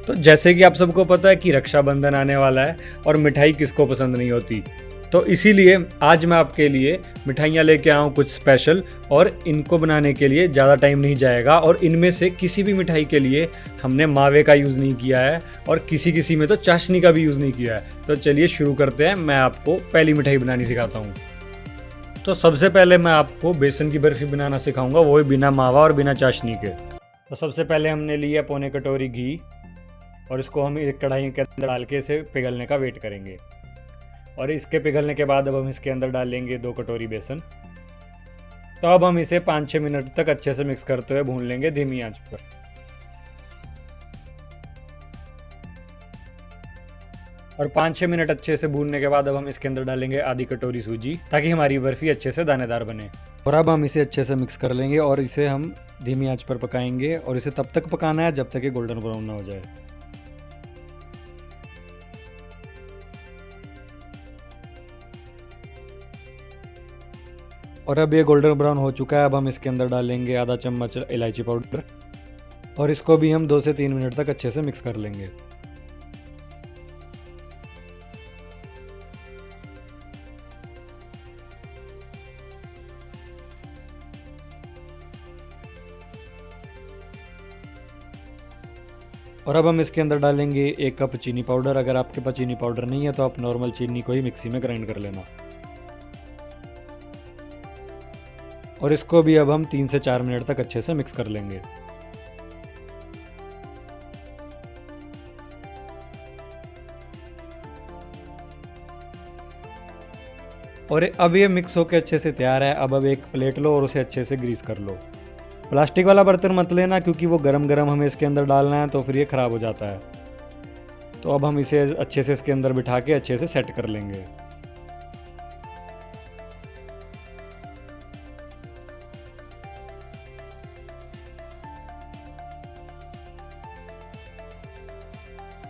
तो जैसे कि आप सबको पता है कि रक्षाबंधन आने वाला है और मिठाई किसको पसंद नहीं होती। तो इसीलिए आज मैं आपके लिए मिठाइयाँ लेके आया हूँ कुछ स्पेशल, और इनको बनाने के लिए ज़्यादा टाइम नहीं जाएगा। और इनमें से किसी भी मिठाई के लिए हमने मावे का यूज़ नहीं किया है और किसी में तो चाशनी का भी यूज़ नहीं किया है। तो चलिए शुरू करते हैं। मैं आपको पहली मिठाई बनानी सिखाता हूँ। तो सबसे पहले मैं आपको बेसन की बर्फ़ी बनाना सिखाऊंगा, वो भी बिना मावा और बिना चाशनी के। तो सबसे पहले हमने लिया पौने कटोरी घी, और इसको हम एक कढ़ाई के अंदर डाल के इसे पिघलने का वेट करेंगे। और इसके पिघलने के बाद अब हम इसके अंदर डालेंगे 2 कटोरी बेसन। तो अब हम इसे 5-6 मिनट तक अच्छे से मिक्स करते हुए भून लेंगे धीमी आंच पर। और 5-6 मिनट अच्छे से भूनने के बाद अब हम इसके अंदर डालेंगे आधी कटोरी सूजी, ताकि हमारी बर्फ़ी अच्छे से दानेदार बने। और अब हम इसे अच्छे से मिक्स कर लेंगे और इसे हम धीमी आंच पर पकाएंगे, और इसे तब तक पकाना है जब तक ये गोल्डन ब्राउन ना हो जाए। और अब ये गोल्डन ब्राउन हो चुका है। अब हम इसके अंदर डालेंगे आधा चम्मच इलायची पाउडर, और इसको भी हम 2 से 3 मिनट तक अच्छे से मिक्स कर लेंगे। और अब हम इसके अंदर डालेंगे 1 कप चीनी पाउडर। अगर आपके पास चीनी पाउडर नहीं है तो आप नॉर्मल चीनी को ही मिक्सी में ग्राइंड कर लेना। और इसको भी अब हम 3 से 4 मिनट तक अच्छे से मिक्स कर लेंगे। और अब ये मिक्स होकर अच्छे से तैयार है। अब एक प्लेट लो और उसे अच्छे से ग्रीस कर लो। प्लास्टिक वाला बर्तन मत लेना, क्योंकि वो गरम गरम हमें इसके अंदर डालना है, तो फिर ये ख़राब हो जाता है। तो अब हम इसे अच्छे से इसके अंदर बिठा के अच्छे से सेट कर लेंगे।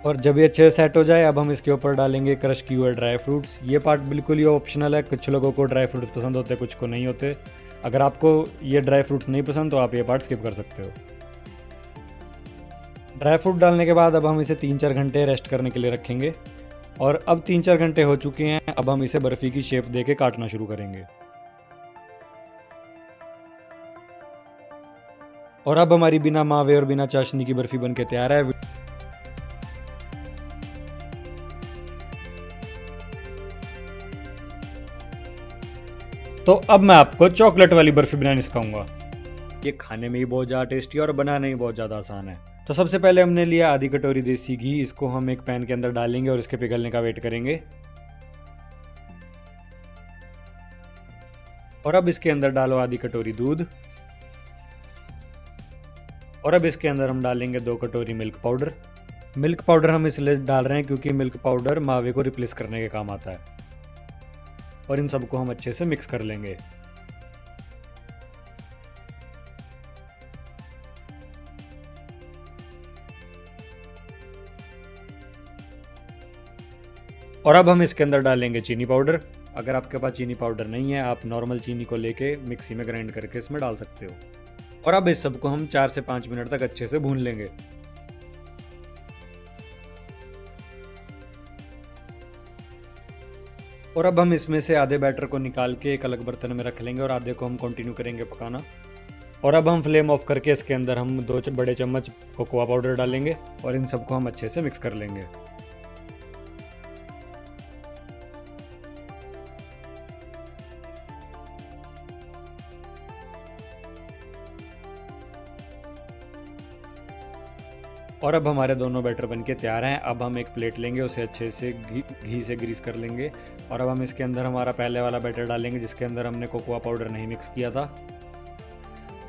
और जब ये अच्छे से सेट हो जाए, अब हम इसके ऊपर डालेंगे क्रश किए हुए ड्राई फ्रूट्स। ये पार्ट बिल्कुल ही ऑप्शनल है, कुछ लोगों को ड्राई फ्रूट्स पसंद होते हैं, कुछ को नहीं होते। अगर आपको ये ड्राई फ्रूट्स नहीं पसंद तो आप ये पार्ट स्किप कर सकते हो। ड्राई फ्रूट डालने के बाद अब हम इसे 3-4 घंटे रेस्ट करने के लिए रखेंगे। और अब 3-4 घंटे हो चुके हैं। अब हम इसे बर्फ़ी की शेप दे के काटना शुरू करेंगे। और अब हमारी बिना मावे और बिना चाशनी की बर्फ़ी बनके तैयार है। तो अब मैं आपको चॉकलेट वाली बर्फ़ी बनानी सिखाऊंगा। ये खाने में ही बहुत ज़्यादा टेस्टी है और बनाने में बहुत ज़्यादा आसान है। तो सबसे पहले हमने लिया आधी कटोरी देसी घी। इसको हम एक पैन के अंदर डालेंगे और इसके पिघलने का वेट करेंगे। और अब इसके अंदर डालो आधी कटोरी दूध। और अब इसके अंदर हम डालेंगे 2 कटोरी मिल्क पाउडर। मिल्क पाउडर हम इसलिए डाल रहे हैं क्योंकि मिल्क पाउडर मावे को रिप्लेस करने के काम आता है। और इन सबको हम अच्छे से मिक्स कर लेंगे। और अब हम इसके अंदर डालेंगे चीनी पाउडर। अगर आपके पास चीनी पाउडर नहीं है, आप नॉर्मल चीनी को लेके मिक्सी में ग्राइंड करके इसमें डाल सकते हो। और अब इस सबको हम 4 से 5 मिनट तक अच्छे से भून लेंगे। और अब हम इसमें से आधे बैटर को निकाल के एक अलग बर्तन में रख लेंगे और आधे को हम कंटिन्यू करेंगे पकाना। और अब हम फ्लेम ऑफ करके इसके अंदर हम 2 बड़े चम्मच कोकोआ पाउडर डालेंगे और इन सबको हम अच्छे से मिक्स कर लेंगे। और अब हमारे दोनों बैटर बनके तैयार हैं। अब हम एक प्लेट लेंगे, उसे अच्छे से घी से ग्रीस कर लेंगे। और अब हम इसके अंदर हमारा पहले वाला बैटर डालेंगे, जिसके अंदर हमने कोकोआ पाउडर नहीं मिक्स किया था।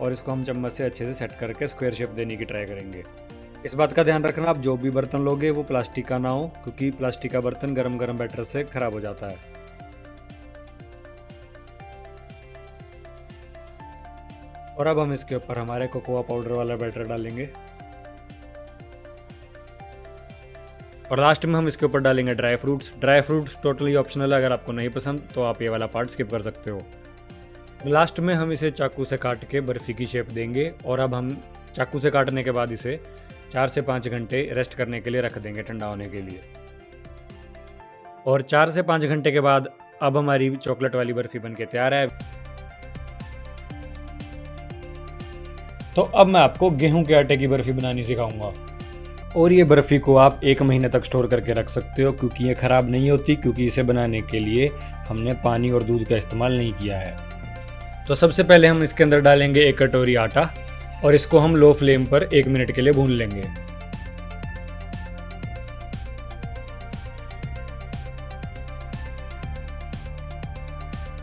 और इसको हम चम्मच से अच्छे से सेट करके स्क्वायर शेप देने की ट्राई करेंगे। इस बात का ध्यान रखना, आप जो भी बर्तन लोगे वो प्लास्टिक का ना हो, क्योंकि प्लास्टिक का बर्तन गरम गरम बैटर से ख़राब हो जाता है। और अब हम इसके ऊपर हमारे कोकोआ पाउडर वाला बैटर डालेंगे। और लास्ट में हम इसके ऊपर डालेंगे ड्राई फ्रूट्स टोटली ऑप्शनल है, अगर आपको नहीं पसंद तो आप ये वाला पार्ट स्किप कर सकते हो। लास्ट में हम इसे चाकू से काट के बर्फ़ी की शेप देंगे। और अब हम चाकू से काटने के बाद इसे 4 से 5 घंटे रेस्ट करने के लिए रख देंगे ठंडा होने के लिए। और 4 से 5 घंटे के बाद अब हमारी चॉकलेट वाली बर्फ़ी बनके तैयार है। तो अब मैं आपको गेहूं के आटे की बर्फ़ी बनानी सिखाऊंगा। और ये बर्फ़ी को आप 1 महीने तक स्टोर करके रख सकते हो, क्योंकि ये ख़राब नहीं होती, क्योंकि इसे बनाने के लिए हमने पानी और दूध का इस्तेमाल नहीं किया है। तो सबसे पहले हम इसके अंदर डालेंगे 1 कटोरी आटा और इसको हम लो फ्लेम पर 1 मिनट के लिए भून लेंगे।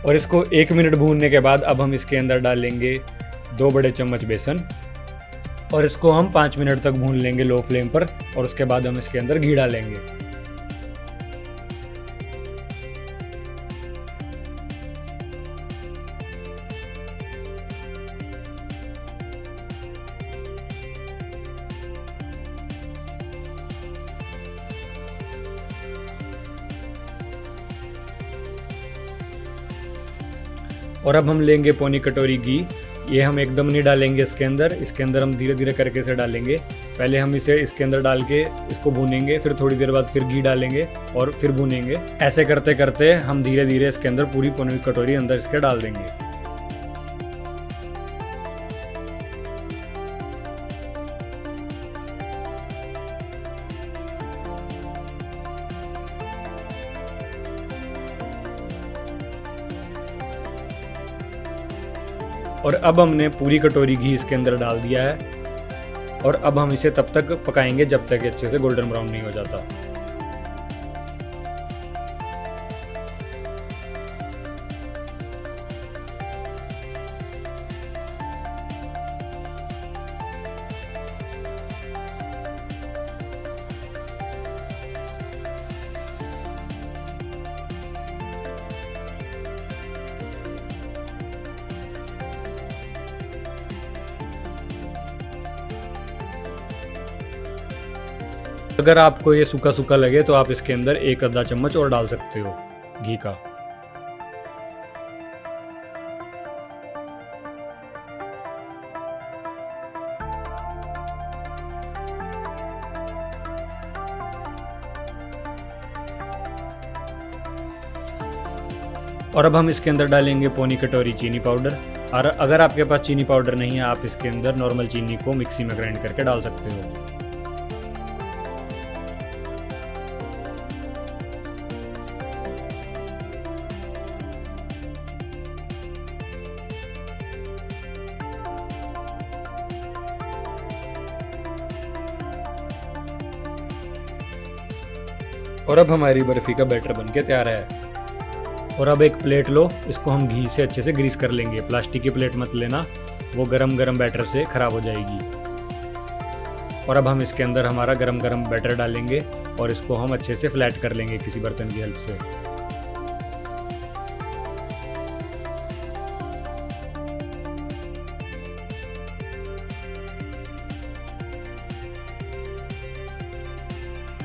और इसको 1 मिनट भूनने के बाद अब हम इसके अंदर डालेंगे 2 बड़े चम्मच बेसन और इसको हम 5 मिनट तक भून लेंगे लो फ्लेम पर। और उसके बाद हम इसके अंदर घी डालेंगे। और अब हम लेंगे पौनी कटोरी घी। ये हम एकदम नहीं डालेंगे इसके अंदर हम धीरे धीरे करके इसे डालेंगे। पहले हम इसे इसके अंदर डाल के इसको भूनेंगे, फिर थोड़ी देर बाद फिर घी डालेंगे और फिर भूनेंगे। ऐसे करते करते हम धीरे धीरे इसके अंदर पूरी पौनी कटोरी अंदर इसके डाल देंगे। और अब हमने पूरी कटोरी घी इसके अंदर डाल दिया है और अब हम इसे तब तक पकाएंगे जब तक अच्छे से गोल्डन ब्राउन नहीं हो जाता। अगर आपको ये सूखा सूखा लगे तो आप इसके अंदर 1 आधा चम्मच और डाल सकते हो घी का। और अब हम इसके अंदर डालेंगे पौनी कटोरी चीनी पाउडर। और अगर आपके पास चीनी पाउडर नहीं है, आप इसके अंदर नॉर्मल चीनी को मिक्सी में ग्राइंड करके डाल सकते हो। और अब हमारी बर्फ़ी का बैटर बनके तैयार है। और अब एक प्लेट लो, इसको हम घी से अच्छे से ग्रीस कर लेंगे। प्लास्टिक की प्लेट मत लेना, वो गरम गरम बैटर से ख़राब हो जाएगी। और अब हम इसके अंदर हमारा गरम गरम बैटर डालेंगे और इसको हम अच्छे से फ्लैट कर लेंगे किसी बर्तन की हेल्प से।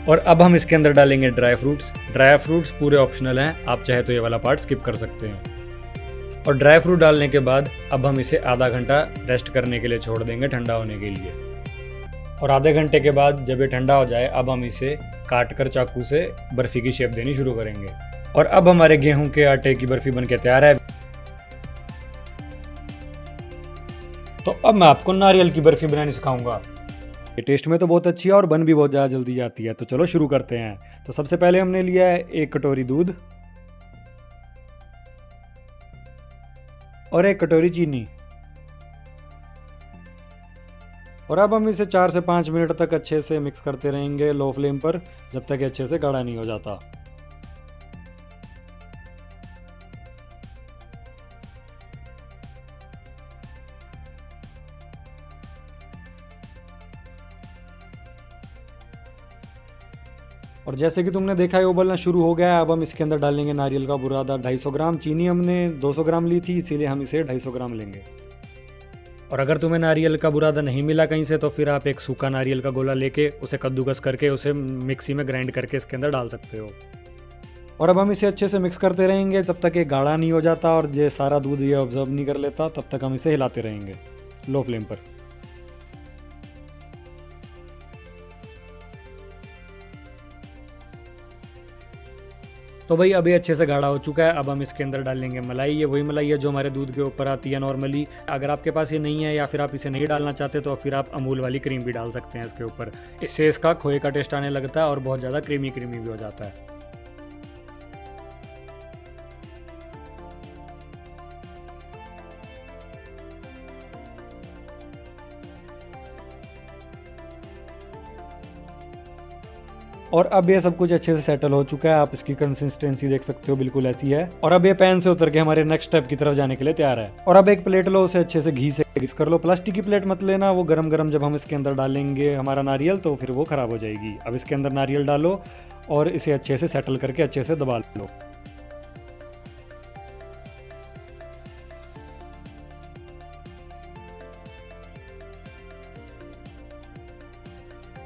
और अब हम इसके अंदर डालेंगे ड्राई फ्रूट्स। ड्राई फ्रूट्स पूरे ऑप्शनल हैं, आप चाहे तो ये वाला पार्ट स्किप कर सकते हैं। और ड्राई फ्रूट डालने के बाद अब हम इसे आधा घंटा रेस्ट करने के लिए छोड़ देंगे ठंडा होने के लिए। और आधे घंटे के बाद जब ये ठंडा हो जाए, अब हम इसे काट कर चाकू से बर्फ़ी की शेप देनी शुरू करेंगे। और अब हमारे गेहूं के आटे की बर्फ़ी बनके तैयार है। तो अब मैं आपको नारियल की बर्फ़ी बनानी सिखाऊंगा। ये टेस्ट में तो बहुत अच्छी है और बन भी बहुत ज़्यादा जल्दी जाती है। तो चलो शुरू करते हैं। तो सबसे पहले हमने लिया है 1 कटोरी दूध और 1 कटोरी चीनी। और अब हम इसे 4 से 5 मिनट तक अच्छे से मिक्स करते रहेंगे लो फ्लेम पर, जब तक अच्छे से गाढ़ा नहीं हो जाता। और जैसे कि तुमने देखा है उबलना शुरू हो गया है। अब हम इसके अंदर डालेंगे नारियल का बुरादा 250 ग्राम। चीनी हमने 200 ग्राम ली थी, इसीलिए हम इसे 250 ग्राम लेंगे। और अगर तुम्हें नारियल का बुरादा नहीं मिला कहीं से, तो फिर आप एक सूखा नारियल का गोला लेके उसे कद्दूकस करके उसे मिक्सी में ग्राइंड करके इसके अंदर डाल सकते हो। और अब हम इसे अच्छे से मिक्स करते रहेंगे जब तक ये गाढ़ा नहीं हो जाता और ये सारा दूध ये ऑब्जर्व नहीं कर लेता, तब तक हम इसे हिलाते रहेंगे लो फ्लेम पर। तो भाई अभी अच्छे से गाढ़ा हो चुका है। अब हम इसके अंदर डालेंगे मलाई। ये वही मलाई है जो हमारे दूध के ऊपर आती है नॉर्मली। अगर आपके पास ये नहीं है या फिर आप इसे नहीं डालना चाहते तो फिर आप अमूल वाली क्रीम भी डाल सकते हैं इसके ऊपर। इससे इसका खोए का टेस्ट आने लगता है और बहुत ज़्यादा क्रीमी क्रीमी भी हो जाता है। और अब ये सब कुछ अच्छे से सेटल हो चुका है। आप इसकी कंसिस्टेंसी देख सकते हो, बिल्कुल ऐसी है। और अब ये पैन से उतर के हमारे नेक्स्ट स्टेप की तरफ जाने के लिए तैयार है। और अब एक प्लेट लो, उसे अच्छे से घी से ग्रीस कर लो। प्लास्टिक की प्लेट मत लेना, वो गरम गरम जब हम इसके अंदर डालेंगे हमारा नारियल तो फिर वो खराब हो जाएगी। अब इसके अंदर नारियल डालो और इसे अच्छे से सेटल करके अच्छे से दबा लो।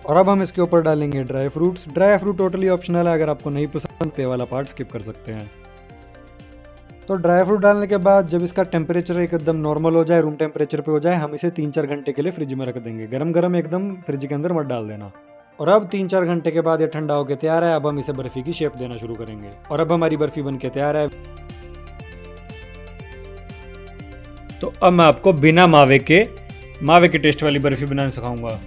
और अब हम इसके ऊपर डालेंगे dry fruits. Dry fruit totally optional है, अगर आपको नहीं पसंद पे वाला पार्ट स्किप कर सकते हैं। तो ड्राई फ्रूट डालने के बाद जब इसका टेम्परेचर एकदम नॉर्मल हो जाए, रूम टेम्परेचर पे हो जाए, हम इसे 3-4 घंटे के लिए फ्रिज में रख देंगे। गरम गरम एकदम फ्रिज के अंदर मत डाल देना। और अब 3-4 घंटे के बाद ये ठंडा होकर तैयार है। अब हम इसे बर्फी की शेप देना शुरू करेंगे। और अब हमारी बर्फी बन के तैयार है। तो अब मैं आपको बिना मावे के टेस्ट वाली बर्फी बनाना सिखाऊंगा।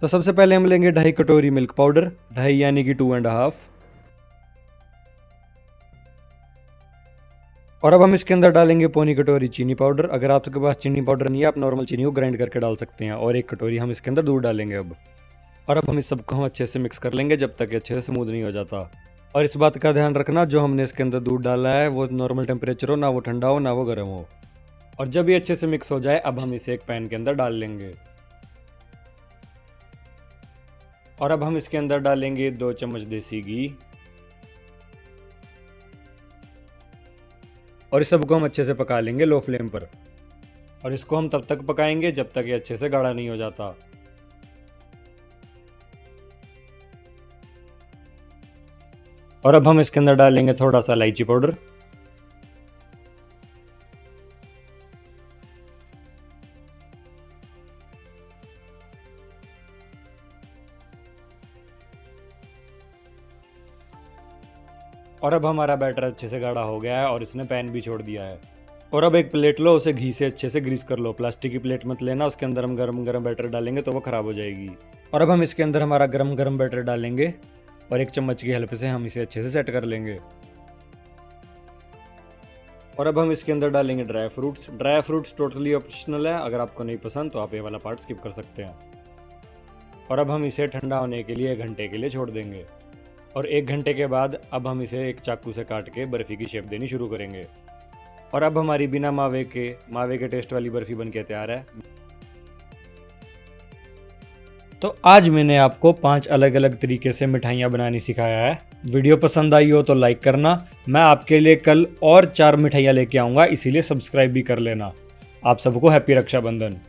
तो सबसे पहले हम लेंगे 2.5 कटोरी मिल्क पाउडर, 2.5 यानी कि 2.5। और अब हम इसके अंदर डालेंगे 1/4 कटोरी चीनी पाउडर। अगर आपके पास चीनी पाउडर नहीं है, आप नॉर्मल चीनी को ग्राइंड करके डाल सकते हैं। और 1 कटोरी हम इसके अंदर दूध डालेंगे अब। और अब हम इस सबको हम अच्छे से मिक्स कर लेंगे जब तक अच्छे से स्मूथ नहीं हो जाता। और इस बात का ध्यान रखना, जो हमने इसके अंदर दूध डाला है वो नॉर्मल टेम्परेचर हो, ना वो ठंडा हो ना वो गर्म हो। और जब ये अच्छे से मिक्स हो जाए, अब हम इसे एक पैन के अंदर डाल लेंगे। और अब हम इसके अंदर डालेंगे 2 चम्मच देसी घी। और इस सबको हम अच्छे से पका लेंगे लो फ्लेम पर। और इसको हम तब तक पकाएंगे जब तक ये अच्छे से गाढ़ा नहीं हो जाता। और अब हम इसके अंदर डालेंगे थोड़ा सा इलायची पाउडर। और अब हमारा बैटर अच्छे से गाढ़ा हो गया है और इसने पैन भी छोड़ दिया है। और अब एक प्लेट लो, उसे घी से अच्छे से ग्रीस कर लो। प्लास्टिक की प्लेट मत लेना, उसके अंदर हम गरम गरम बैटर डालेंगे तो वो ख़राब हो जाएगी। और अब हम इसके अंदर हमारा गरम गरम बैटर डालेंगे और 1 चम्मच की हेल्प से हम इसे अच्छे से सेट कर लेंगे। और अब हम इसके अंदर डालेंगे dry fruits. Dry fruits totally optional है, अगर आपको नहीं पसंद तो आप ये वाला पार्ट स्किप कर सकते हैं। और अब हम इसे ठंडा होने के लिए 1 घंटे के लिए छोड़ देंगे। और 1 घंटे के बाद अब हम इसे एक चाकू से काट के बर्फ़ी की शेप देनी शुरू करेंगे। और अब हमारी बिना मावे के टेस्ट वाली बर्फ़ी बन के तैयार है। तो आज मैंने आपको 5 अलग अलग तरीके से मिठाइयाँ बनानी सिखाया है। वीडियो पसंद आई हो तो लाइक करना। मैं आपके लिए कल और 4 मिठाइयाँ लेके आऊँगा, इसीलिए सब्सक्राइब भी कर लेना। आप सबको हैप्पी रक्षाबंधन।